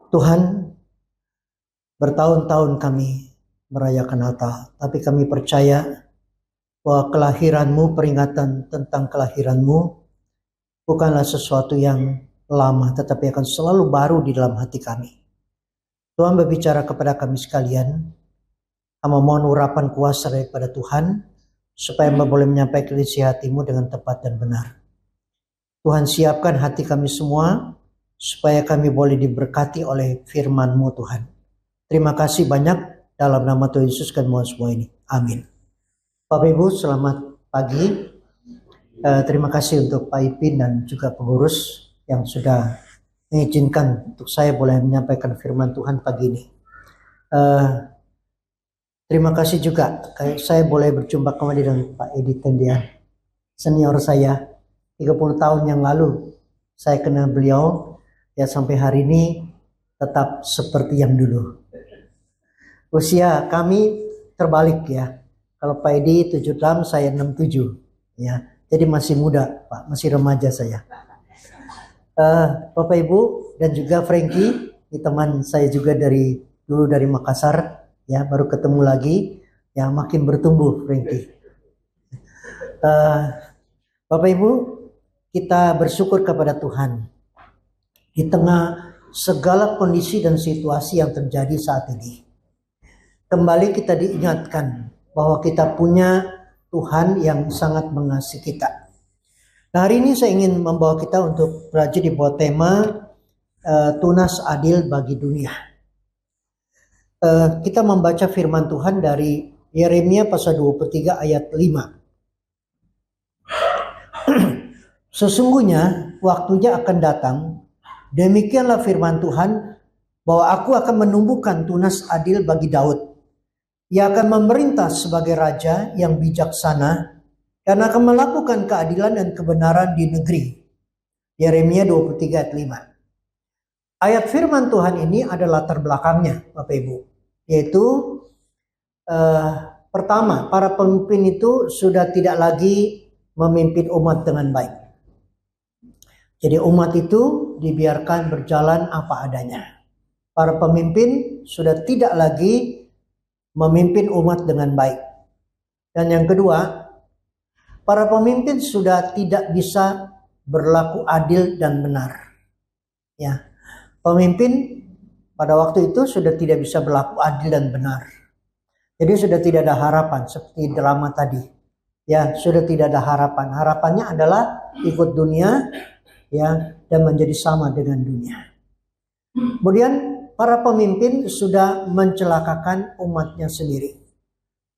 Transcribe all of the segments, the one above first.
Tuhan, bertahun-tahun kami merayakan Natal, tapi kami percaya bahwa kelahiran-Mu, peringatan tentang kelahiran-Mu bukanlah sesuatu yang lama, tetapi akan selalu baru di dalam hati kami. Tuhan berbicara kepada kami sekalian, kami mohon urapan kuasa daripada Tuhan, supaya Hamba boleh menyampaikan isi hati-Mu dengan tepat dan benar. Tuhan, siapkan hati kami semua, supaya kami boleh diberkati oleh firman-Mu Tuhan. Terima kasih banyak, dalam nama Tuhan Yesus kami mohon semua ini. Amin. Bapak Ibu, selamat pagi. Terima kasih untuk Pak Ipin dan juga pengurus yang sudah mengizinkan untuk saya boleh menyampaikan firman Tuhan pagi ini. Terima kasih juga saya boleh berjumpa kembali dengan Pak Edi Tendian, senior saya. 30 tahun yang lalu saya kenal beliau, ya sampai hari ini tetap seperti yang dulu. Usia kami terbalik ya. Kalau Pak Edi 76, saya 67 ya. Jadi masih muda, Pak, masih remaja saya. Bapak Ibu dan juga Frankie, teman saya juga dari Makassar, ya baru ketemu lagi, ya makin bertumbuh Frankie. Bapak Ibu, kita bersyukur kepada Tuhan di tengah segala kondisi dan situasi yang terjadi saat ini. Kembali kita diingatkan bahwa kita punya Tuhan yang sangat mengasihi kita. Nah, hari ini saya ingin membawa kita untuk belajar di bawah tema tunas adil bagi dunia. Kita membaca firman Tuhan dari Yeremia pasal 23 ayat 5. Sesungguhnya waktunya akan datang, demikianlah firman Tuhan, bahwa aku akan menumbuhkan tunas adil bagi Daud. Ia akan memerintah sebagai raja yang bijaksana dan akan melakukan keadilan dan kebenaran di negeri. Yeremia 23 ayat 5. Ayat firman Tuhan ini ada latar belakangnya, Bapak Ibu. Yaitu pertama, para pemimpin itu sudah tidak lagi memimpin umat dengan baik. Jadi umat itu dibiarkan berjalan apa adanya. Para pemimpin sudah tidak lagi memimpin umat dengan baik. Dan yang kedua, para pemimpin sudah tidak bisa berlaku adil dan benar. Ya, pemimpin pada waktu itu sudah tidak bisa berlaku adil dan benar. Jadi sudah tidak ada harapan seperti drama tadi. Ya, sudah tidak ada harapan. Harapannya adalah ikut dunia, ya, dan menjadi sama dengan dunia. Kemudian para pemimpin sudah mencelakakan umatnya sendiri.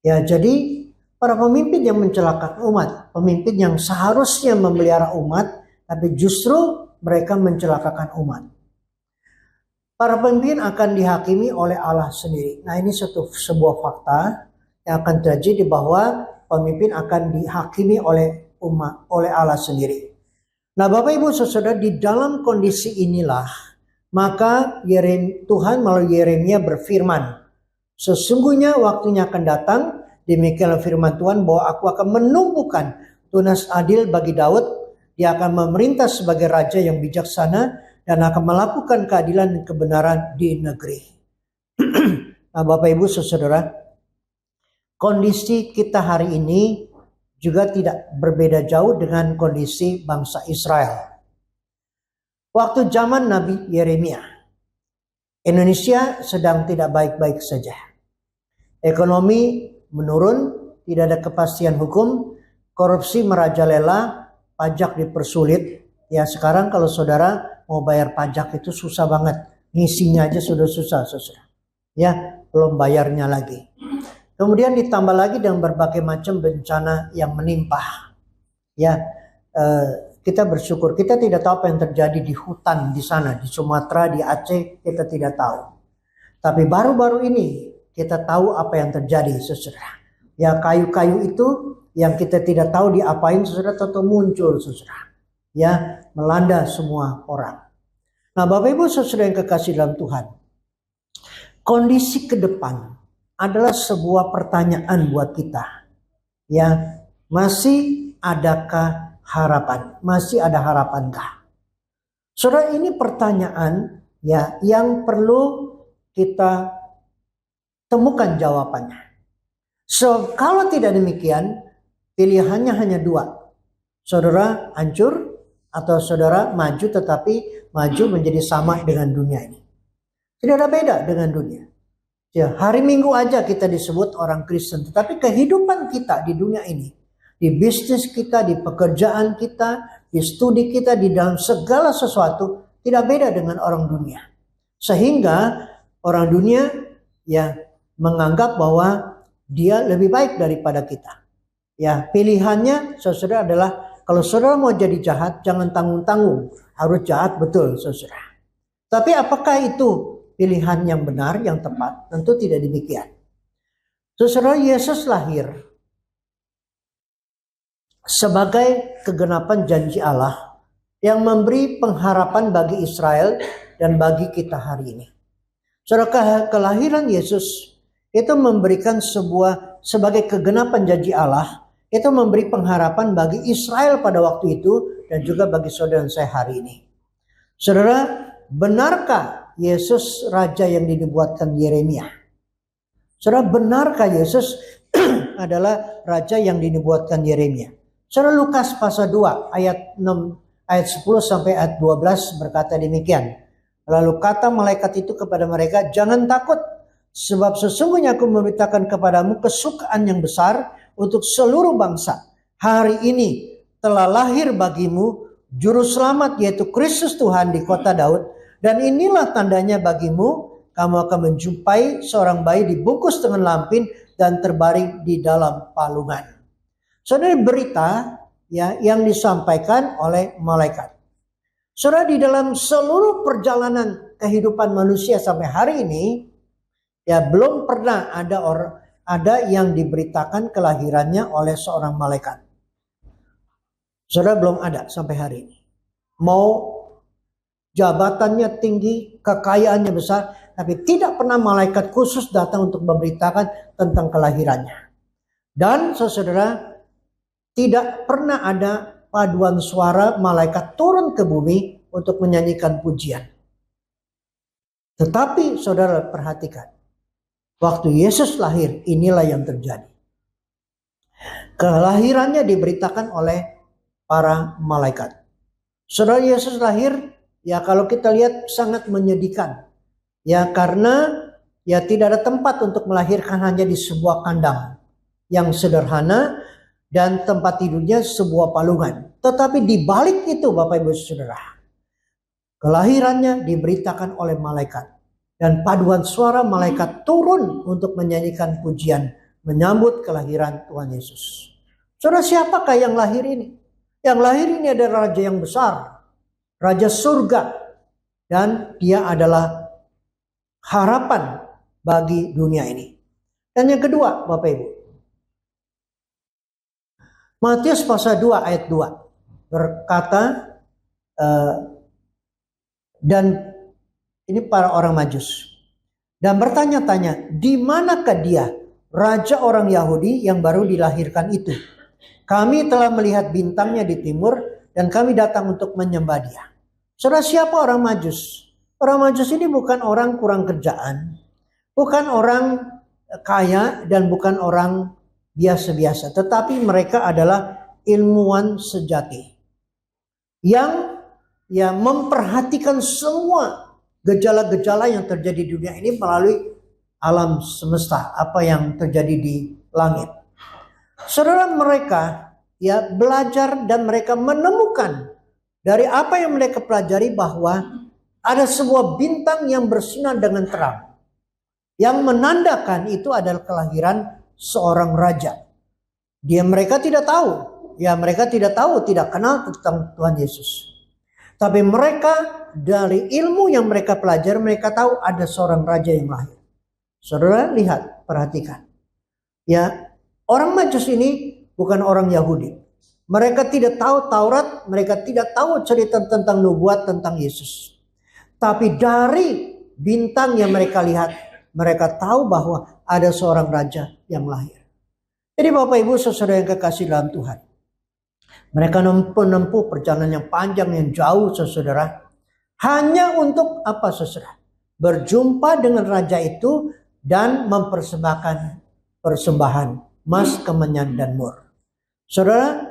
Ya, jadi para pemimpin yang mencelakakan umat, pemimpin yang seharusnya memelihara umat, tapi justru mereka mencelakakan umat. Para pemimpin akan dihakimi oleh Allah sendiri. Nah, ini sebuah fakta yang akan terjadi bahwa pemimpin akan dihakimi oleh umat, oleh Allah sendiri. Nah, Bapak Ibu Saudara, di dalam kondisi inilah maka Tuhan melalui Yeremia berfirman, sesungguhnya waktunya akan datang, demikianlah firman Tuhan, bahwa aku akan menumbuhkan tunas adil bagi Daud. Dia akan memerintah sebagai raja yang bijaksana dan akan melakukan keadilan dan kebenaran di negeri. Nah, Bapak Ibu Saudara, kondisi kita hari ini juga tidak berbeda jauh dengan kondisi bangsa Israel. Waktu zaman Nabi Yeremia, Indonesia sedang tidak baik-baik saja. Ekonomi menurun, tidak ada kepastian hukum, korupsi merajalela, pajak dipersulit. Ya, sekarang kalau saudara mau bayar pajak itu susah banget. Ngisinya aja sudah susah, saudara. Ya, belum bayarnya lagi. Kemudian ditambah lagi dengan berbagai macam bencana yang menimpa. Ya, kita bersyukur. Kita tidak tahu apa yang terjadi di hutan di sana, di Sumatera, di Aceh, kita tidak tahu. Tapi baru-baru ini kita tahu apa yang terjadi, saudara. Ya, kayu-kayu itu yang kita tidak tahu diapain, saudara, atau muncul, saudara. Ya, melanda semua orang. Nah, Bapak Ibu saudara yang kekasih dalam Tuhan, kondisi ke depan adalah sebuah pertanyaan buat kita. Ya, masih adakah harapan? Masih ada harapankah? Saudara, ini pertanyaan ya yang perlu kita temukan jawabannya. So, kalau tidak demikian, pilihannya hanya dua. Saudara hancur atau saudara maju, tetapi maju menjadi sama dengan dunia ini. Tidak ada beda dengan dunia. Ya, hari Minggu aja kita disebut orang Kristen, tetapi kehidupan kita di dunia ini, di bisnis kita, di pekerjaan kita, di studi kita, di dalam segala sesuatu tidak beda dengan orang dunia. Sehingga orang dunia ya menganggap bahwa dia lebih baik daripada kita. Ya, pilihannya saudara adalah kalau saudara mau jadi jahat, jangan tanggung-tanggung, harus jahat betul saudara. Tapi apakah itu pilihan yang benar, yang tepat? Tentu tidak demikian. Saudara, Yesus lahir sebagai kegenapan janji Allah yang memberi pengharapan bagi Israel dan bagi kita hari ini. Saudara, kelahiran Yesus itu memberikan sebagai kegenapan janji Allah, itu memberi pengharapan bagi Israel pada waktu itu dan juga bagi saudara dan saya hari ini. Saudara, benarkah Yesus raja yang dinubuatkan Yeremia? Saudara, benarkah Yesus adalah raja yang dinubuatkan Yeremia? Saudara, Lukas pasal 2 ayat 10 sampai ayat 12 berkata demikian. Lalu kata malaikat itu kepada mereka, jangan takut, sebab sesungguhnya aku memberitakan kepadamu kesukaan yang besar untuk seluruh bangsa. Hari ini telah lahir bagimu juru selamat, yaitu Kristus Tuhan di kota Daud. Dan inilah tandanya bagimu, kamu akan menjumpai seorang bayi dibungkus dengan lampin dan terbaring di dalam palungan. Saudara, berita ya yang disampaikan oleh malaikat. Saudara, di dalam seluruh perjalanan kehidupan manusia sampai hari ini, ya belum pernah ada yang diberitakan kelahirannya oleh seorang malaikat. Saudara, belum ada sampai hari ini. Mau jabatannya tinggi, kekayaannya besar, tapi tidak pernah malaikat khusus datang untuk memberitakan tentang kelahirannya. Dan saudara, tidak pernah ada paduan suara malaikat turun ke bumi untuk menyanyikan pujian. Tetapi saudara perhatikan, waktu Yesus lahir, inilah yang terjadi. Kelahirannya diberitakan oleh para malaikat. Saudara, Yesus lahir, ya kalau kita lihat sangat menyedihkan. Ya karena ya tidak ada tempat untuk melahirkan, hanya di sebuah kandang yang sederhana dan tempat tidurnya sebuah palungan. Tetapi di balik itu Bapak Ibu Saudara, kelahirannya diberitakan oleh malaikat. Dan paduan suara malaikat turun untuk menyanyikan pujian menyambut kelahiran Tuhan Yesus. Saudara, siapakah yang lahir ini? Yang lahir ini adalah raja yang besar, raja surga, dan dia adalah harapan bagi dunia ini. Dan yang kedua, Bapak Ibu, Matius pasal 2 ayat 2 berkata, dan ini para orang Majus, dan bertanya-tanya, di manakah dia, raja orang Yahudi yang baru dilahirkan itu? Kami telah melihat bintangnya di timur dan kami datang untuk menyembah dia. Saudara, siapa orang Majus? Orang Majus ini bukan orang kurang kerjaan, bukan orang kaya, dan bukan orang biasa-biasa. Tetapi mereka adalah ilmuwan sejati yang memperhatikan semua gejala-gejala yang terjadi di dunia ini melalui alam semesta, apa yang terjadi di langit. Saudara, mereka belajar dan mereka menemukan dari apa yang mereka pelajari bahwa ada sebuah bintang yang bersinar dengan terang, yang menandakan itu adalah kelahiran seorang raja. Mereka tidak tahu, tidak kenal tentang Tuhan Yesus. Tapi mereka dari ilmu yang mereka pelajari, mereka tahu ada seorang raja yang lahir. Saudara lihat, perhatikan. Orang Majus ini bukan orang Yahudi. Mereka tidak tahu Taurat, mereka tidak tahu cerita tentang nubuat tentang Yesus. Tapi dari bintang yang mereka lihat, mereka tahu bahwa ada seorang raja yang lahir. Jadi Bapak Ibu saudara yang kekasih dalam Tuhan, mereka menempuh perjalanan yang panjang, yang jauh saudara, Hanya untuk apa, saudara? Berjumpa dengan raja itu dan mempersembahkan persembahan emas, kemenyan, dan mur. Saudara,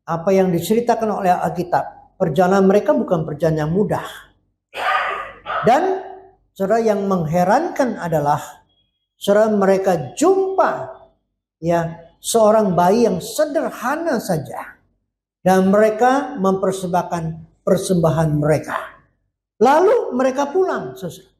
apa yang diceritakan oleh Alkitab, perjalanan mereka bukan perjalanan yang mudah. Dan saudara, yang mengherankan adalah saudara, mereka jumpa seorang bayi yang sederhana saja, dan mereka mempersembahkan persembahan mereka. Lalu mereka pulang, saudara.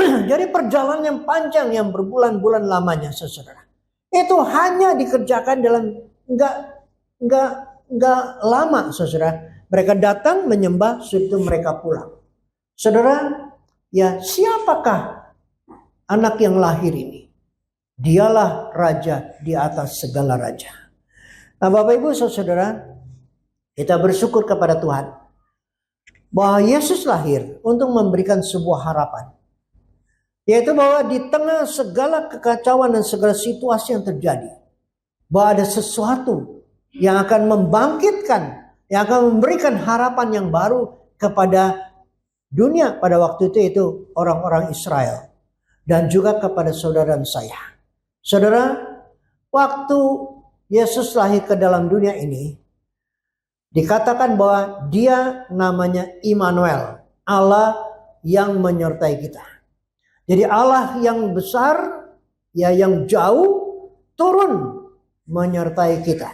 Jadi perjalanan yang panjang yang berbulan-bulan lamanya, saudara. Itu hanya dikerjakan dalam enggak lama, saudara. Mereka datang menyembah, setelah mereka pulang. Saudara, siapakah anak yang lahir ini? Dialah raja di atas segala raja. Nah, Bapak Ibu saudara, kita bersyukur kepada Tuhan bahwa Yesus lahir untuk memberikan sebuah harapan. Yaitu bahwa di tengah segala kekacauan dan segala situasi yang terjadi, bahwa ada sesuatu yang akan membangkitkan, yang akan memberikan harapan yang baru kepada dunia pada waktu itu orang-orang Israel. Dan juga kepada saudara dan saya. Saudara, waktu Yesus lahir ke dalam dunia ini, dikatakan bahwa dia namanya Immanuel, Allah yang menyertai kita. Jadi Allah yang besar, yang jauh, turun menyertai kita.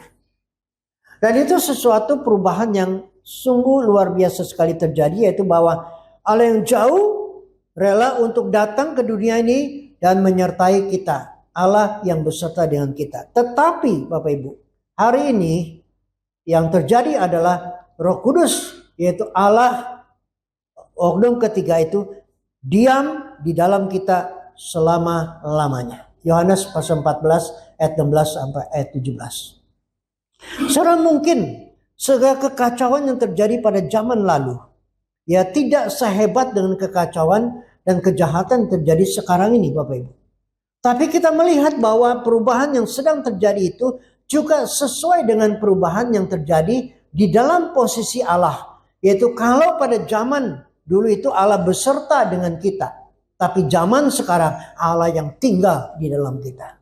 Dan itu sesuatu perubahan yang sungguh luar biasa sekali terjadi, yaitu bahwa Allah yang jauh rela untuk datang ke dunia ini dan menyertai kita. Allah yang beserta dengan kita. Tetapi Bapak Ibu, hari ini yang terjadi adalah Roh Kudus, yaitu Allah, oknum ketiga itu diam di dalam kita selama-lamanya. Yohanes pasal 14 ayat 16 sampai ayat 17. Saudara, mungkin segala kekacauan yang terjadi pada zaman lalu tidak sehebat dengan kekacauan dan kejahatan terjadi sekarang ini, Bapak Ibu. Tapi kita melihat bahwa perubahan yang sedang terjadi itu juga sesuai dengan perubahan yang terjadi di dalam posisi Allah. Yaitu kalau pada zaman dulu itu Allah beserta dengan kita. Tapi zaman sekarang Allah yang tinggal di dalam kita.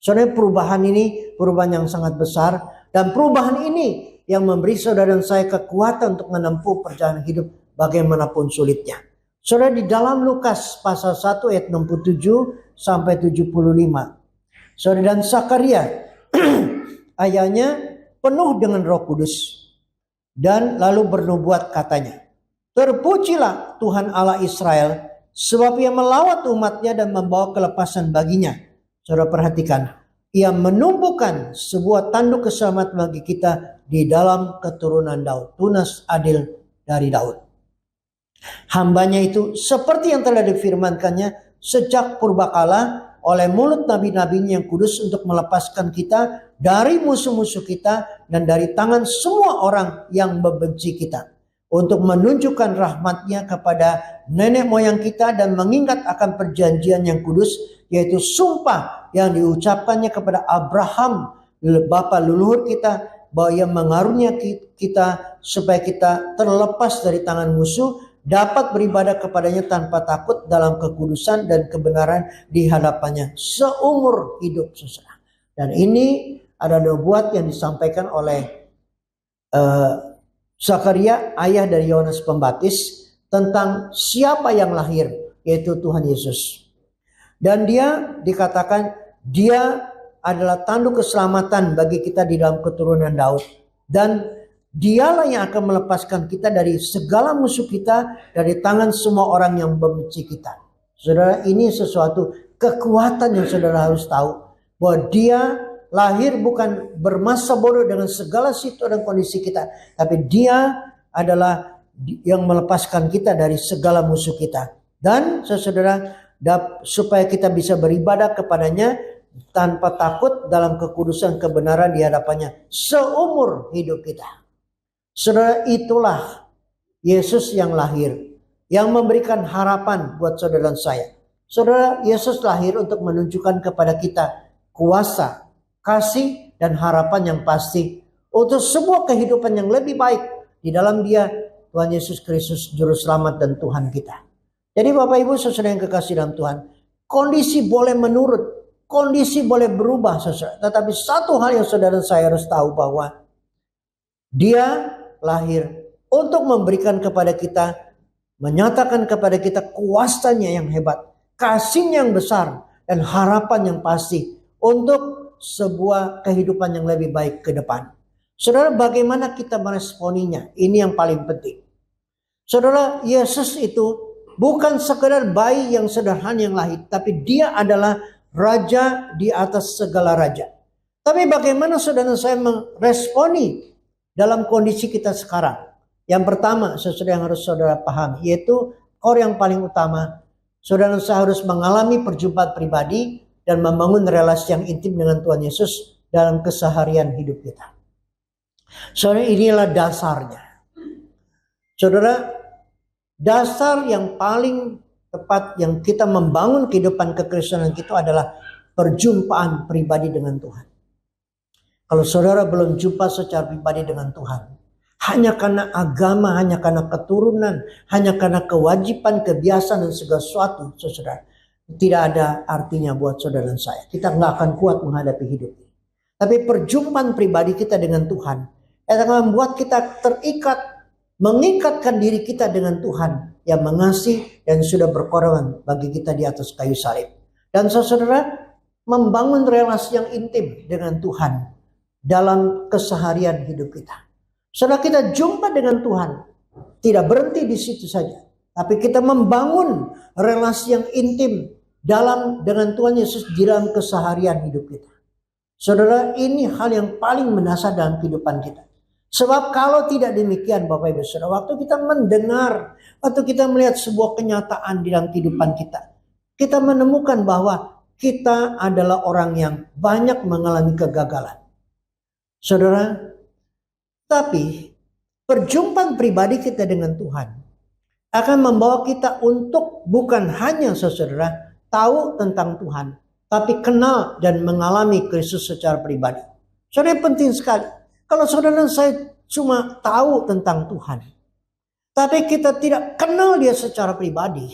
Soalnya perubahan ini perubahan yang sangat besar. Dan perubahan ini yang memberi saudara dan saya kekuatan untuk menempuh perjalanan hidup bagaimanapun sulitnya. Saudara, di dalam Lukas pasal 1 ayat 67 sampai 75. Saudara, dan Zakaria ayahnya penuh dengan Roh Kudus dan lalu bernubuat katanya, terpujilah Tuhan Allah Israel, sebab ia melawat umatnya dan membawa kelepasan baginya. Saudara perhatikan, ia menumbuhkan sebuah tanduk keselamatan bagi kita di dalam keturunan Daud, tunas adil dari Daud. Hambanya itu seperti yang telah difirmankannya sejak purbakala oleh mulut nabi-nabinya yang kudus untuk melepaskan kita dari musuh-musuh kita dan dari tangan semua orang yang membenci kita, untuk menunjukkan rahmatnya kepada nenek moyang kita dan mengingat akan perjanjian yang kudus, yaitu sumpah yang diucapkannya kepada Abraham, bapa leluhur kita, bahwa ia mengaruniai kita supaya kita terlepas dari tangan musuh, dapat beribadah kepadanya tanpa takut dalam kekudusan dan kebenaran di hadapannya seumur hidup, saudara. Dan ini ada nubuat yang disampaikan oleh Zakaria, ayah dari Yohanes Pembaptis, tentang siapa yang lahir, yaitu Tuhan Yesus. Dan dia dikatakan dia adalah tanduk keselamatan bagi kita di dalam keturunan Daud. Dan dialah yang akan melepaskan kita dari segala musuh kita, dari tangan semua orang yang membenci kita. Saudara, ini sesuatu kekuatan yang saudara harus tahu. Bahwa dia lahir bukan bermasa bodoh dengan segala situasi dan kondisi kita. Tapi dia adalah yang melepaskan kita dari segala musuh kita. Dan saudara, supaya kita bisa beribadah kepadanya tanpa takut dalam kekudusan kebenaran di hadapannya seumur hidup kita. Saudara, itulah Yesus yang lahir, yang memberikan harapan buat saudara dan saya. Saudara, Yesus lahir untuk menunjukkan kepada kita kuasa, kasih, dan harapan yang pasti untuk sebuah kehidupan yang lebih baik. Di dalam dia Tuhan Yesus Kristus Juru Selamat dan Tuhan kita. Jadi Bapak Ibu saudara yang kekasih dalam Tuhan, kondisi boleh menurut, kondisi boleh berubah saudara. Tetapi satu hal yang saudara saya harus tahu bahwa Dia lahir untuk memberikan kepada kita, menyatakan kepada kita kuasanya yang hebat, kasihnya yang besar, dan harapan yang pasti untuk sebuah kehidupan yang lebih baik ke depan. Saudara, bagaimana kita meresponinya? Ini yang paling penting. Saudara, Yesus itu bukan sekedar bayi yang sederhana yang lahir, tapi Dia adalah Raja di atas segala raja. Tapi bagaimana saudara saya meresponi dalam kondisi kita sekarang? Yang pertama, saudara yang harus saudara pahami, yaitu yang paling utama, saudara saya harus mengalami perjumpaan pribadi dan membangun relasi yang intim dengan Tuhan Yesus dalam keseharian hidup kita. Saudara, inilah dasarnya. Saudara, dasar yang paling tepat yang kita membangun kehidupan kekristenan kita adalah perjumpaan pribadi dengan Tuhan. Kalau saudara belum jumpa secara pribadi dengan Tuhan, hanya karena agama, hanya karena keturunan, hanya karena kewajiban, kebiasaan dan segala sesuatu, saudara, tidak ada artinya buat saudara dan saya. Kita nggak akan kuat menghadapi hidup ini. Tapi perjumpaan pribadi kita dengan Tuhan yang akan membuat kita terikat, mengikatkan diri kita dengan Tuhan yang mengasihi dan sudah berkorban bagi kita di atas kayu salib. Dan saudara, membangun relasi yang intim dengan Tuhan dalam keseharian hidup kita. Setelah kita jumpa dengan Tuhan, tidak berhenti di situ saja, tapi kita membangun relasi yang intim dengan Tuhan Yesus di dalam keseharian hidup kita. Saudara, ini hal yang paling mendasar dalam kehidupan kita. Sebab kalau tidak demikian Bapak Ibu Saudara, waktu kita mendengar, waktu kita melihat sebuah kenyataan di dalam kehidupan kita, kita menemukan bahwa kita adalah orang yang banyak mengalami kegagalan. Saudara, tapi perjumpaan pribadi kita dengan Tuhan akan membawa kita untuk bukan hanya saudara tahu tentang Tuhan, tapi kenal dan mengalami Kristus secara pribadi. Saudara, penting sekali. Kalau saudara dan saya cuma tahu tentang Tuhan, tapi kita tidak kenal Dia secara pribadi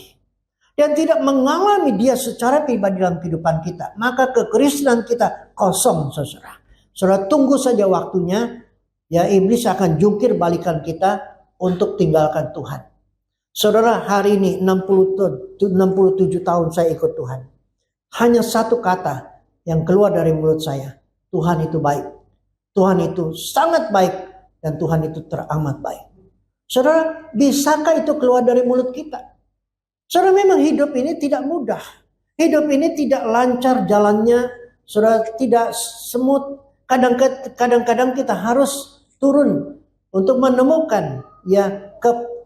dan tidak mengalami Dia secara pribadi dalam kehidupan kita, maka kekristenan kita kosong, saudara. Saudara, tunggu saja waktunya, ya iblis akan jungkir balikan kita untuk tinggalkan Tuhan. Saudara, hari ini 67 tahun saya ikut Tuhan. Hanya satu kata yang keluar dari mulut saya, Tuhan itu baik. Tuhan itu sangat baik dan Tuhan itu teramat baik. Saudara, bisakah itu keluar dari mulut kita? Saudara, memang hidup ini tidak mudah. Hidup ini tidak lancar jalannya. Saudara, tidak smooth. Kadang-kadang kita harus turun untuk menemukan ya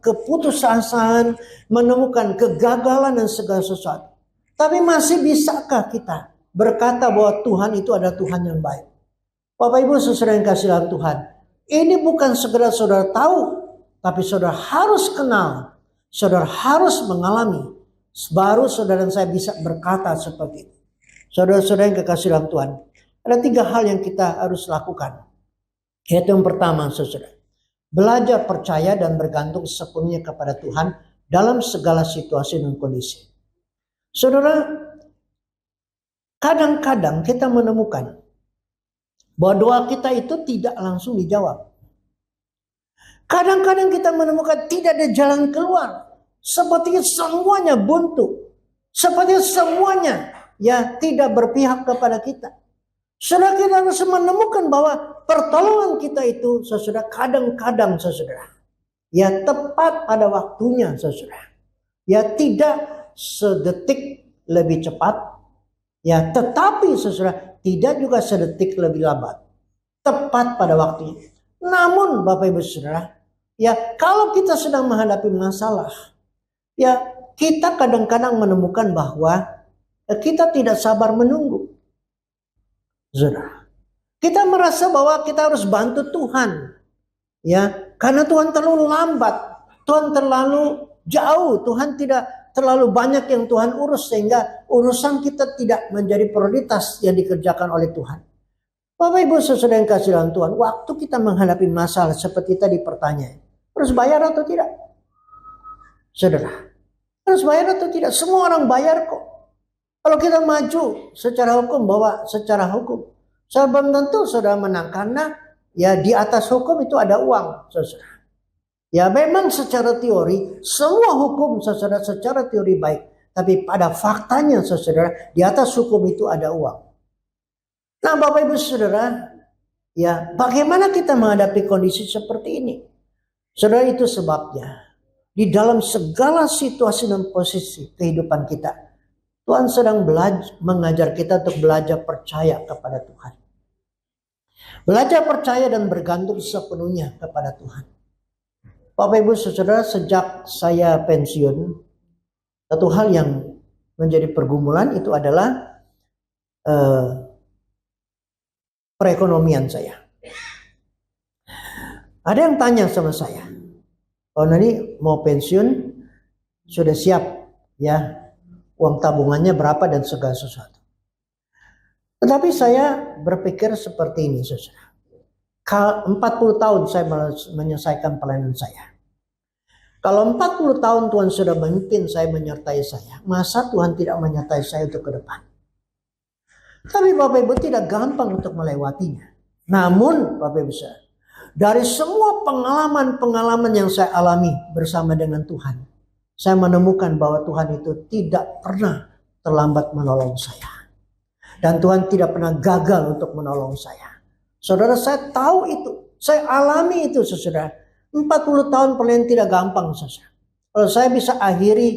keputusasaan, menemukan kegagalan dan segala sesuatu. Tapi masih bisakah kita berkata bahwa Tuhan itu adalah Tuhan yang baik? Bapak Ibu saudara yang kasih dalam Tuhan, ini bukan sekedar saudara tahu, tapi saudara harus kenal, saudara harus mengalami, baru saudara dan saya bisa berkata seperti itu. Saudara-saudara yang kekasih dalam Tuhan, ada 3 hal yang kita harus lakukan. Yaitu yang pertama, saudara, belajar percaya dan bergantung sepenuhnya kepada Tuhan dalam segala situasi dan kondisi. Saudara, kadang-kadang kita menemukan bahwa doa kita itu tidak langsung dijawab. Kadang-kadang kita menemukan tidak ada jalan keluar. Sepertinya semuanya buntu. Sepertinya semuanya ya tidak berpihak kepada kita. Saudara, kita harus menemukan bahwa pertolongan kita itu, saudara, kadang-kadang, saudara, ya tepat pada waktunya, saudara. Ya tidak sedetik lebih cepat, ya tetapi, saudara, tidak juga sedetik lebih lambat. Tepat pada waktunya. Namun, Bapak Ibu Saudara, ya kalau kita sedang menghadapi masalah, ya kita kadang-kadang menemukan bahwa kita tidak sabar menunggu. Saudara, kita merasa bahwa kita harus bantu Tuhan, ya karena Tuhan terlalu lambat, Tuhan terlalu jauh, Tuhan tidak terlalu banyak yang Tuhan urus sehingga urusan kita tidak menjadi prioritas yang dikerjakan oleh Tuhan. Bapak Ibu saudara yang kasih dalam Tuhan, waktu kita menghadapi masalah seperti tadi pertanyaan, Harus bayar atau tidak? Saudara, harus bayar atau tidak? Semua orang bayar kok. Kalau kita maju secara hukum, bawa secara hukum, belum tentu saudara menang, karena ya di atas hukum itu ada uang, saudara. Ya memang secara teori, semua hukum saudara secara teori baik. Tapi pada faktanya saudara, di atas hukum itu ada uang. Nah Bapak Ibu Saudara, ya bagaimana kita menghadapi kondisi seperti ini? Saudara, itu sebabnya di dalam segala situasi dan posisi kehidupan kita, Tuhan sedang mengajar kita untuk belajar percaya kepada Tuhan. Belajar percaya dan bergantung sepenuhnya kepada Tuhan. Bapak Ibu Saudara, sejak saya pensiun, satu hal yang menjadi pergumulan itu adalah perekonomian saya. Ada yang tanya sama saya, "Oh, nanti mau pensiun, sudah siap ya uang tabungannya berapa dan segala sesuatu." Tetapi saya berpikir seperti ini, saudara. 40 tahun saya menyelesaikan pelayanan saya. Kalau 40 tahun Tuhan sudah memimpin saya, menyertai saya, masa Tuhan tidak menyertai saya untuk ke depan? Tapi Bapak Ibu, tidak gampang untuk melewatinya. Namun Bapak Ibu, dari semua pengalaman-pengalaman yang saya alami bersama dengan Tuhan, saya menemukan bahwa Tuhan itu tidak pernah terlambat menolong saya. Dan Tuhan tidak pernah gagal untuk menolong saya. Saudara, saya tahu itu. Saya alami itu, saudara. 40 tahun pelayanan tidak gampang, saudara. Kalau saya bisa akhiri,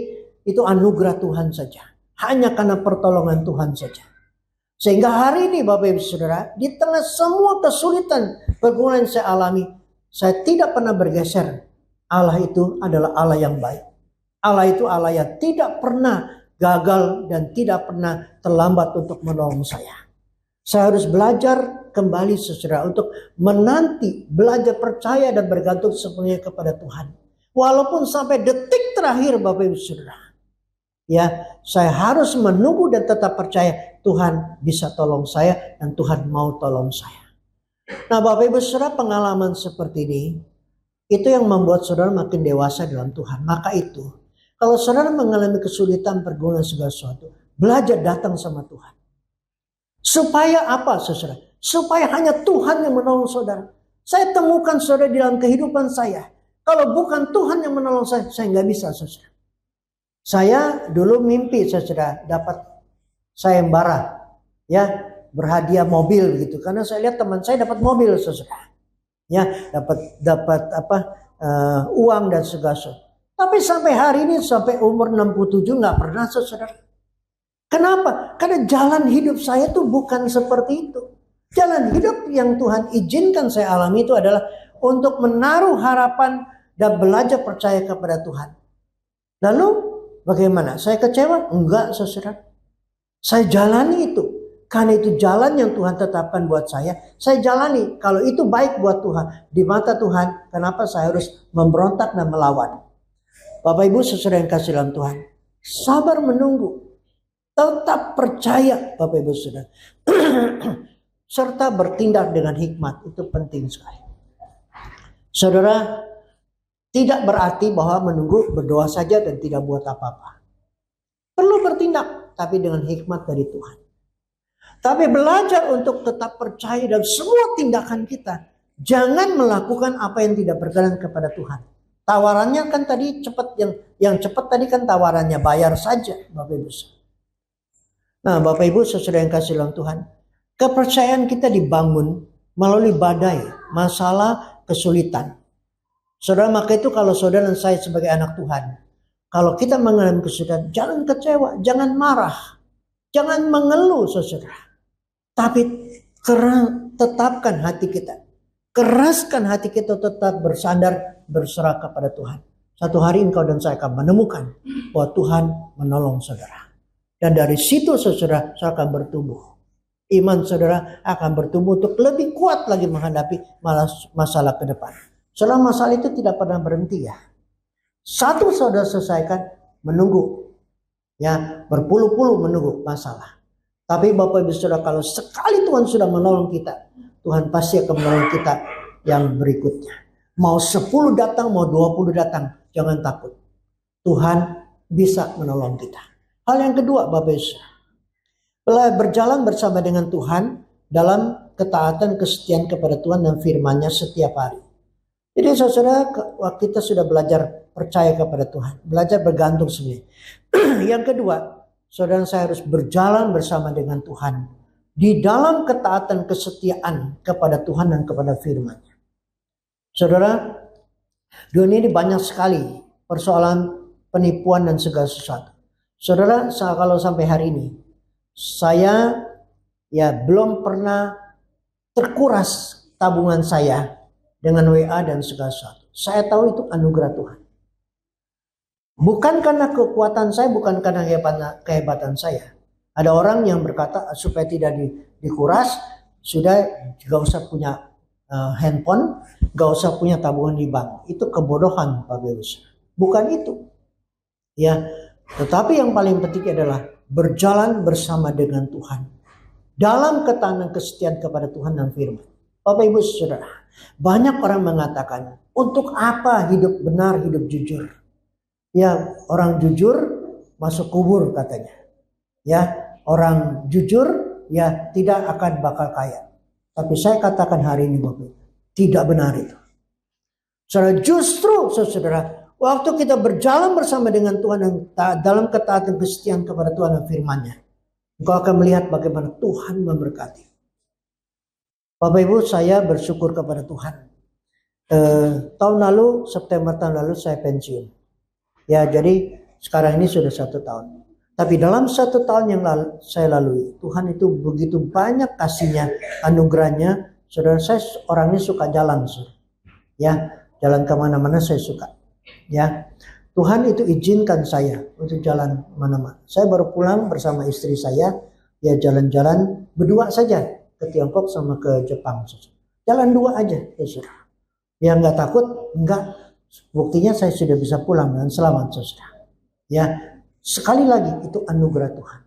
itu anugerah Tuhan saja. Hanya karena pertolongan Tuhan saja. Sehingga hari ini Bapak Ibu Saudara, di tengah semua kesulitan pergumulan yang saya alami, saya tidak pernah bergeser. Allah itu adalah Allah yang baik. Allah itu Allah yang tidak pernah gagal dan tidak pernah terlambat untuk menolong saya. Saya harus belajar kembali saudara untuk menanti, belajar percaya dan bergantung sepenuhnya kepada Tuhan. Walaupun sampai detik terakhir Bapak Ibu Saudara, ya saya harus menunggu dan tetap percaya Tuhan bisa tolong saya dan Tuhan mau tolong saya. Nah Bapak Ibu Saudara, pengalaman seperti ini itu yang membuat saudara makin dewasa dalam Tuhan. Maka itu, kalau saudara mengalami kesulitan pergumulan segala sesuatu, belajar datang sama Tuhan. Supaya apa saudara? Supaya hanya Tuhan yang menolong saudara. Saya temukan saudara di dalam kehidupan saya. Kalau bukan Tuhan yang menolong saya nggak bisa saudara. Saya dulu mimpi saudara dapat sayembara, ya berhadiah mobil begitu. Karena saya lihat teman saya dapat mobil saudara. Ya dapat uang dan segala sesuatu. Tapi sampai hari ini, sampai umur 67 nggak pernah saudara. Kenapa? Karena jalan hidup saya tuh bukan seperti itu. Jalan hidup yang Tuhan izinkan saya alami itu adalah untuk menaruh harapan dan belajar percaya kepada Tuhan. Lalu bagaimana? Saya kecewa? Enggak, saudara. Saya jalani itu. Karena itu jalan yang Tuhan tetapkan buat saya. Saya jalani. Kalau itu baik buat Tuhan, di mata Tuhan, kenapa saya harus memberontak dan melawan? Bapak Ibu saudara yang kasih dalam Tuhan, sabar menunggu. Tetap percaya Bapak Ibu Saudara. Serta bertindak dengan hikmat. Itu penting sekali. Saudara, tidak berarti bahwa menunggu berdoa saja dan tidak buat apa-apa. Perlu bertindak, tapi dengan hikmat dari Tuhan. Tapi belajar untuk tetap percaya dalam semua tindakan kita. Jangan melakukan apa yang tidak berkenan kepada Tuhan. Tawarannya kan tadi cepat, yang cepat tadi kan tawarannya bayar saja Bapak Ibu Saudara. Nah Bapak Ibu saudara yang kasih dalam Tuhan, kepercayaan kita dibangun melalui badai, masalah, kesulitan. Saudara, maka itu kalau saudara dan saya sebagai anak Tuhan, kalau kita mengalami kesulitan, jangan kecewa, jangan marah, jangan mengeluh saudara. Tapi tetapkan hati kita, keraskan hati kita tetap bersandar, berserah kepada Tuhan. Satu hari engkau dan saya akan menemukan bahwa Tuhan menolong saudara. Dan dari situ saudara akan bertumbuh. Iman saudara akan bertumbuh untuk lebih kuat lagi menghadapi masalah ke depan. Soalnya masalah itu tidak pernah berhenti ya. Satu saudara selesaikan, menunggu. Ya, berpuluh-puluh menunggu masalah. Tapi Bapak Ibu Saudara, kalau sekali Tuhan sudah menolong kita, Tuhan pasti akan menolong kita yang berikutnya. Mau 10 datang, mau 20 datang, jangan takut. Tuhan bisa menolong kita. Hal yang kedua, Bapak Ibu, berjalan bersama dengan Tuhan dalam ketaatan, kesetiaan kepada Tuhan dan firman-Nya setiap hari. Jadi saudara, kita sudah belajar percaya kepada Tuhan, belajar bergantung sendiri. Yang kedua, saudara, saya harus berjalan bersama dengan Tuhan di dalam ketaatan, kesetiaan kepada Tuhan dan kepada firman-Nya. Saudara, dunia ini banyak sekali persoalan penipuan dan segala sesuatu. Saudara, kalau sampai hari ini saya belum pernah terkuras tabungan saya dengan WA dan segala sesuatu. Saya tahu itu anugerah Tuhan. Bukan karena kekuatan saya, bukan karena kehebatan saya. Ada orang yang berkata supaya tidak dikuras, sudah gak usah punya handphone, gak usah punya tabungan di bank. Itu kebodohan, Pak Beus. Bukan itu. Ya, tetapi yang paling penting adalah berjalan bersama dengan Tuhan dalam ketaatan kesetiaan kepada Tuhan dan firman. Bapak Ibu Saudara, banyak orang mengatakan, untuk apa hidup benar, hidup jujur? Ya, orang jujur masuk kubur katanya. Ya, orang jujur ya tidak akan bakal kaya. Tapi saya katakan hari ini Bapak, tidak benar itu. Saudara, justru saudara, waktu kita berjalan bersama dengan Tuhan dan dalam ketaatan kesetiaan kepada Tuhan dan firman-Nya, engkau akan melihat bagaimana Tuhan memberkati. Bapak Ibu, saya bersyukur kepada Tuhan. Tahun lalu, September tahun lalu saya pensiun. Ya, jadi sekarang ini sudah 1 tahun. Tapi dalam 1 tahun yang saya lalui, Tuhan itu begitu banyak kasih-Nya, anugerah-Nya. Saudara, saya orangnya suka jalan. Ya, jalan kemana-mana saya suka. Ya, Tuhan itu izinkan saya untuk jalan mana-mana. Saya baru pulang bersama istri saya, ya jalan-jalan berdua saja ke Tiongkok sama ke Jepang. Jalan 2 aja, ya saudara. Yang nggak takut, enggak. Buktinya saya sudah bisa pulang dengan selamat, saudara. Ya, sekali lagi itu anugerah Tuhan.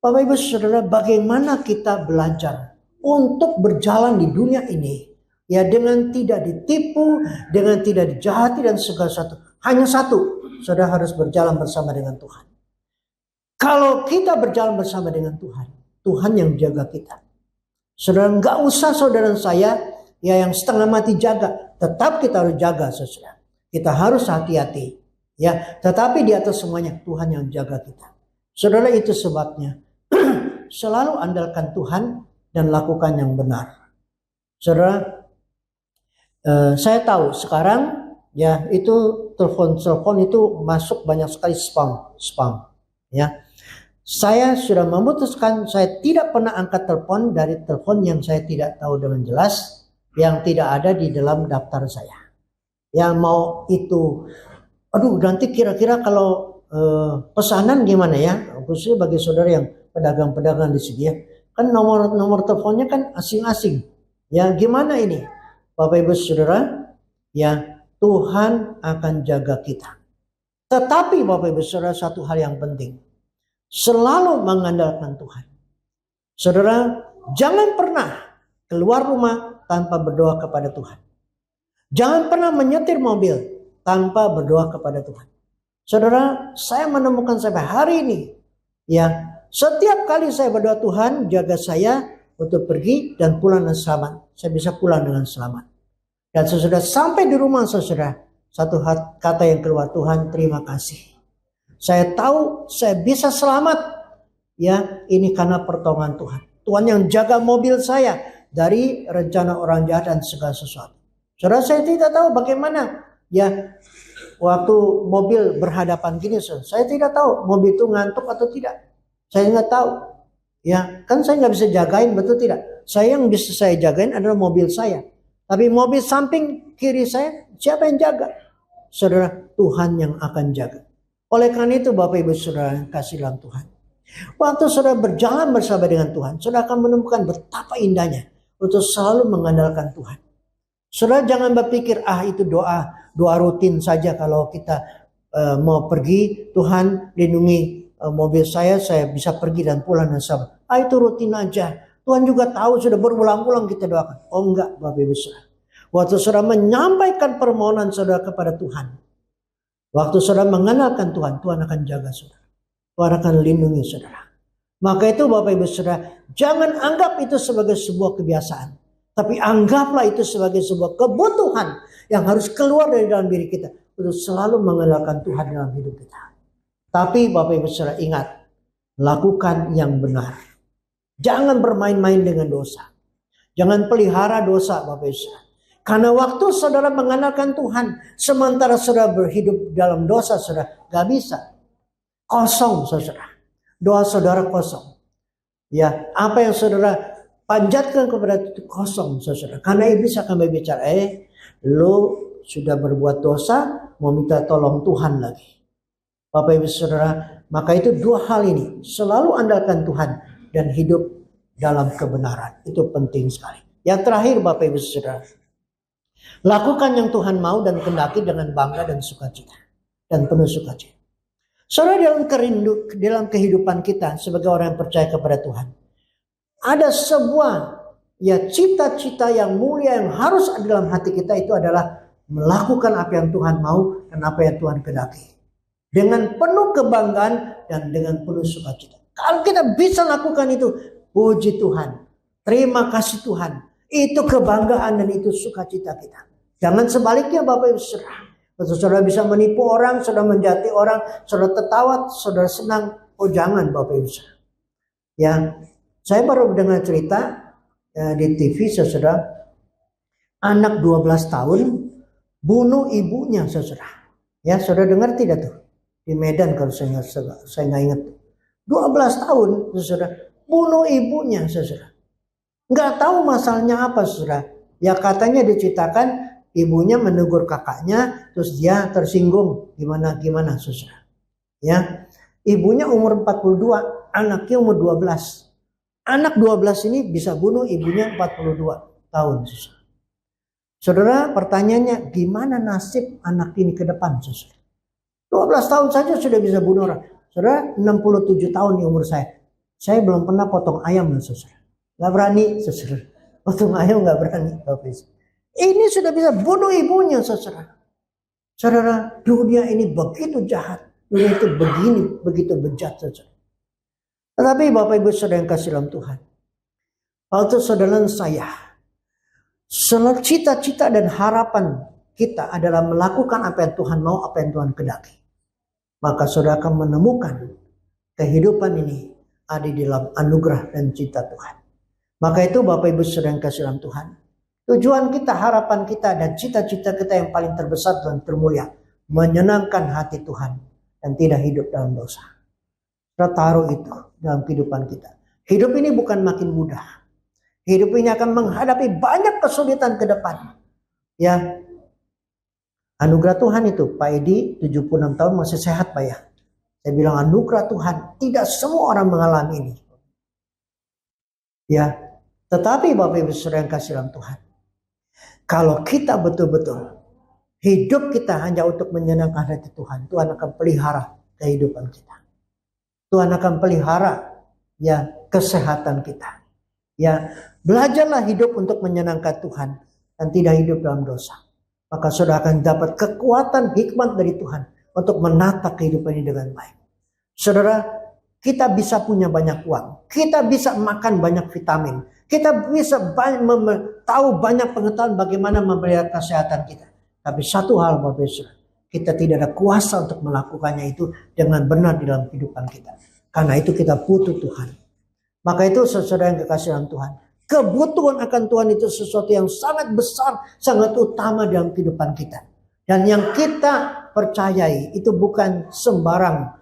Bapak Ibu Saudara, bagaimana kita belajar untuk berjalan di dunia ini, ya dengan tidak ditipu, dengan tidak dijahati dan segala sesuatu. Hanya satu, saudara harus berjalan bersama dengan Tuhan. Kalau kita berjalan bersama dengan Tuhan, Tuhan yang jaga kita. Saudara, nggak usah saudara saya ya yang setengah mati jaga, tetap kita harus jaga, saudara. Kita harus hati-hati, ya. Tetapi di atas semuanya Tuhan yang jaga kita. Saudara, itu sebabnya selalu andalkan Tuhan dan lakukan yang benar. Saudara, saya tahu sekarang ya itu telepon itu masuk banyak sekali spam, ya. Saya sudah memutuskan saya tidak pernah angkat telepon dari telepon yang saya tidak tahu dengan jelas, yang tidak ada di dalam daftar saya. Ya, mau itu, aduh nanti kira-kira kalau pesanan gimana ya, khususnya bagi saudara yang pedagang-pedagang di sini ya, kan nomor teleponnya kan asing-asing. Ya, gimana ini? Bapak Ibu Saudara, ya Tuhan akan jaga kita. Tetapi Bapak Ibu Saudara, satu hal yang penting, selalu mengandalkan Tuhan. Saudara, jangan pernah keluar rumah tanpa berdoa kepada Tuhan. Jangan pernah menyetir mobil tanpa berdoa kepada Tuhan. Saudara, saya menemukan sampai hari ini, ya, setiap kali saya berdoa, Tuhan jaga saya untuk pergi dan pulang dengan selamat. Saya bisa pulang dengan selamat. Dan sesudah sampai di rumah saudara, satu kata yang keluar, Tuhan terima kasih. Saya tahu saya bisa selamat. Ya, ini karena pertolongan Tuhan. Tuhan yang jaga mobil saya dari rencana orang jahat dan segala sesuatu. Saudara, saya tidak tahu bagaimana ya waktu mobil berhadapan gini, saya tidak tahu mobil itu ngantuk atau tidak. Saya nggak tahu. Ya, kan saya nggak bisa jagain, betul tidak? Saya yang bisa saya jagain adalah mobil saya. Tapi mobil samping kiri saya, siapa yang jaga? Saudara, Tuhan yang akan jaga. Oleh karena itu Bapak Ibu Saudara yang kasih dalam Tuhan, waktu saudara berjalan bersama dengan Tuhan, saudara akan menemukan betapa indahnya untuk selalu mengandalkan Tuhan. Saudara jangan berpikir, itu doa rutin saja kalau kita mau pergi, Tuhan lindungi mobil saya bisa pergi dan pulang dengan selamat. Itu rutin aja. Tuhan juga tahu sudah berulang-ulang kita doakan. Oh enggak Bapak Ibu Saudara. Waktu saudara menyampaikan permohonan saudara kepada Tuhan. Waktu saudara mengenalkan Tuhan, Tuhan akan jaga saudara. Tuhan akan lindungi saudara. Maka itu Bapak Ibu Saudara, jangan anggap itu sebagai sebuah kebiasaan. Tapi anggaplah itu sebagai sebuah kebutuhan yang harus keluar dari dalam diri kita. Untuk selalu mengenalkan Tuhan dalam hidup kita. Tapi Bapak Ibu Saudara ingat, lakukan yang benar. Jangan bermain-main dengan dosa. Jangan pelihara dosa Bapak Ibu Saudara. Karena waktu saudara mengenalkan Tuhan, sementara saudara berhidup dalam dosa saudara, gak bisa. Kosong saudara. Doa saudara kosong. Ya, apa yang saudara panjatkan kepada itu kosong saudara. Karena iblis akan berbicara, lu sudah berbuat dosa, mau minta tolong Tuhan lagi. Bapak Ibu Saudara, maka itu dua hal ini. Selalu andalkan Tuhan dan hidup dalam kebenaran. Itu penting sekali. Yang terakhir Bapak Ibu Saudara, lakukan yang Tuhan mau dan kehendaki dengan bangga dan sukacita. Dan penuh sukacita. Saudara, dalam kehidupan kita sebagai orang yang percaya kepada Tuhan, ada sebuah cita-cita yang mulia yang harus ada dalam hati kita, itu adalah melakukan apa yang Tuhan mau dan apa yang Tuhan kehendaki. Dengan penuh kebanggaan dan dengan penuh sukacita. Kalau kita bisa lakukan itu, puji Tuhan. Terima kasih Tuhan. Itu kebanggaan dan itu sukacita kita. Jangan sebaliknya Bapak Ibu Saudara. Kalau saudara bisa menipu orang, saudara menjati orang, saudara tertawa, saudara senang. Oh jangan Bapak Ibu Saudara. Ya, saya baru dengar cerita di TV saudara. Anak 12 tahun bunuh ibunya saudara. Ya, saudara dengar tidak tuh? Di Medan kalau saya nggak ingat. 12 tahun saudara. Bunuh ibunya saudara. Nggak tahu masalahnya apa saudara. Ya katanya diceritakan ibunya menegur kakaknya, terus dia tersinggung, gimana saudara. Ya, ibunya umur 42, anaknya umur 12. Anak 12 ini bisa bunuh ibunya 42 tahun saudara. Saudara, pertanyaannya gimana nasib anak ini ke depan saudara? 12 tahun saja sudah bisa bunuh orang. Saudara, 67 tahun di umur saya. Saya belum pernah potong ayam saudara. Gak berani saudara. Potong ayam gak berani Bapak. Ini sudah bisa bunuh ibunya saudara. Saudara, dunia ini begitu jahat. Dunia itu begitu bejat saudara. Tetapi Bapak Ibu Saudara yang kasih dalam Tuhan. Waktu saudara dan saya, cita-cita dan harapan kita adalah melakukan apa yang Tuhan mau, apa yang Tuhan kehendaki. Maka saudara akan menemukan kehidupan ini ada di dalam anugerah dan cinta Tuhan. Maka itu Bapak Ibu Saudara yang kasih dalam Tuhan. Tujuan kita, harapan kita, dan cita-cita kita yang paling terbesar dan termulia. Menyenangkan hati Tuhan dan tidak hidup dalam dosa. Kita taruh itu dalam kehidupan kita. Hidup ini bukan makin mudah. Hidup ini akan menghadapi banyak kesulitan ke depan. Ya, anugerah Tuhan itu, Pak Edi 76 tahun masih sehat Pak ya. Saya bilang anugerah Tuhan, tidak semua orang mengalami ini. Ya, tetapi Bapak Ibu Saudara yang kasih dalam Tuhan. Kalau kita betul-betul hidup kita hanya untuk menyenangkan hati Tuhan, Tuhan akan pelihara kehidupan kita. Tuhan akan pelihara kesehatan kita. Ya, belajarlah hidup untuk menyenangkan Tuhan dan tidak hidup dalam dosa. Maka saudara akan dapat kekuatan hikmat dari Tuhan untuk menata kehidupan ini dengan baik. Saudara, kita bisa punya banyak uang, kita bisa makan banyak vitamin, kita bisa tahu banyak pengetahuan bagaimana memelihara kesehatan kita. Tapi satu hal Bapak Ibu, kita tidak ada kuasa untuk melakukannya itu dengan benar di dalam kehidupan kita. Karena itu kita butuh Tuhan. Maka itu saudara yang kekasih dalam Tuhan, kebutuhan akan Tuhan itu sesuatu yang sangat besar, sangat utama dalam kehidupan kita. Dan yang kita percayai itu bukan sembarang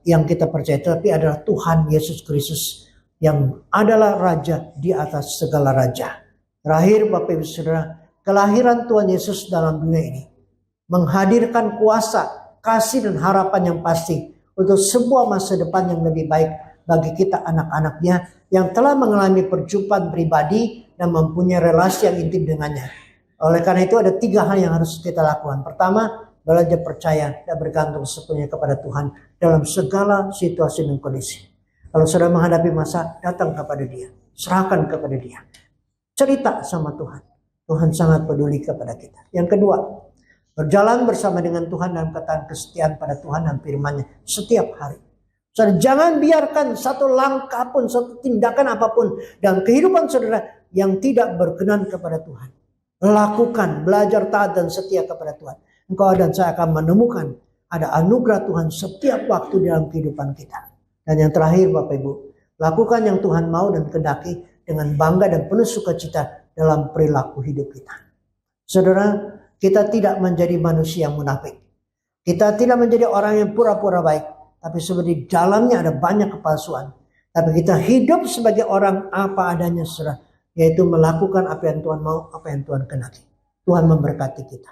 yang kita percaya, tapi adalah Tuhan Yesus Kristus yang adalah Raja di atas segala raja. Terakhir Bapak Ibu Saudara, kelahiran Tuhan Yesus dalam dunia ini menghadirkan kuasa, kasih dan harapan yang pasti untuk sebuah masa depan yang lebih baik bagi kita anak-anaknya yang telah mengalami perjumpaan pribadi dan mempunyai relasi yang intim dengannya. Oleh karena itu ada 3 hal yang harus kita lakukan. Pertama, belajar percaya dan bergantung sepenuhnya kepada Tuhan dalam segala situasi dan kondisi. Kalau saudara menghadapi masa, datang kepada Dia, serahkan kepada Dia, cerita sama Tuhan. Tuhan sangat peduli kepada kita. Yang kedua, berjalan bersama dengan Tuhan dalam ketaatan kesetiaan pada Tuhan dan firman-Nya setiap hari. Saudara, jangan biarkan satu langkah pun, satu tindakan apapun dalam kehidupan saudara yang tidak berkenan kepada Tuhan. Lakukan, belajar taat dan setia kepada Tuhan. Engkau dan saya akan menemukan ada anugerah Tuhan setiap waktu dalam kehidupan kita. Dan yang terakhir Bapak Ibu, lakukan yang Tuhan mau dan kehendaki dengan bangga dan penuh sukacita dalam perilaku hidup kita. Saudara, kita tidak menjadi manusia yang munafik. Kita tidak menjadi orang yang pura-pura baik. Tapi sebenarnya di dalamnya ada banyak kepalsuan. Tapi kita hidup sebagai orang apa adanya saudara. Yaitu melakukan apa yang Tuhan mau, apa yang Tuhan kehendaki. Tuhan memberkati kita.